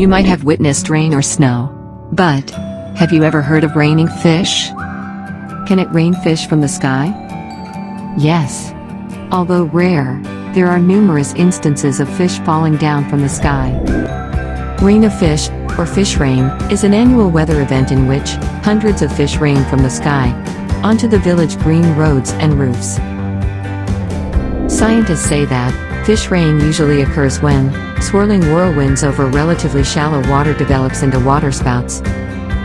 You might have witnessed rain or snow. But, have you ever heard of raining fish? Can it rain fish from the sky? Yes. Although rare, there are numerous instances of fish falling down from the sky. Rain of fish, or fishrain, is an annual weather event in which hundreds of fish rain from the sky onto the village green roads and roofs. Scientists say that fish rain usually occurs when swirling whirlwinds over relatively shallow water develops into waterspouts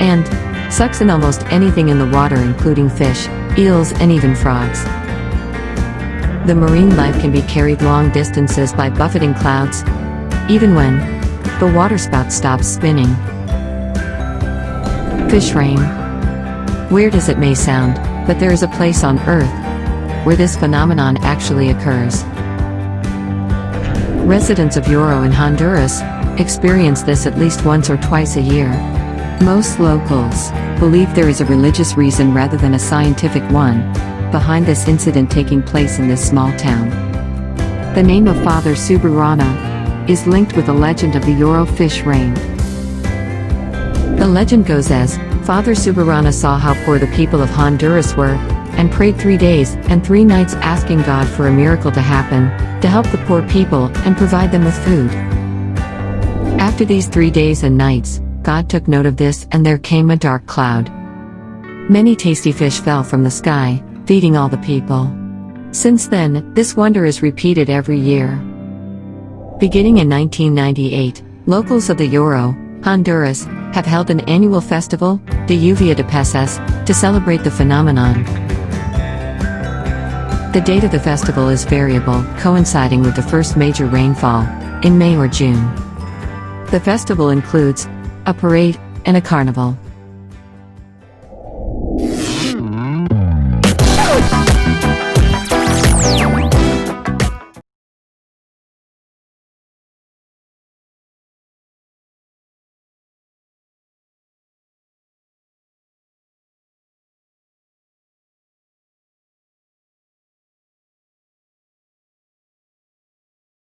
and sucks in almost anything in the water, including fish, eels, and even frogs. The marine life can be carried long distances by buffeting clouds, even when the waterspout stops spinning. Fish rain. Weird as it may sound, but there is a place on Earth where this phenomenon actually occurs. Residents of Yoro in Honduras experience this at least once or twice a year. Most locals believe there is a religious reason rather than a scientific one behind this incident taking place in this small town. The name of Father Subirana is linked with the legend of the Yoro fish rain. The legend goes as, Father Subirana saw how poor the people of Honduras were, and prayed 3 days and 3 nights asking God for a miracle to happen, to help the poor people and provide them with food. After these 3 days and nights, God took note of this and there came a dark cloud. Many tasty fish fell from the sky, feeding all the people. Since then, this wonder is repeated every year. Beginning in 1998, locals of the Yoro, Honduras, have held an annual festival, de Lluvia de Peces, to celebrate the phenomenon. The date of the festival is variable, coinciding with the first major rainfall, in May or June. The festival includes a parade and a carnival.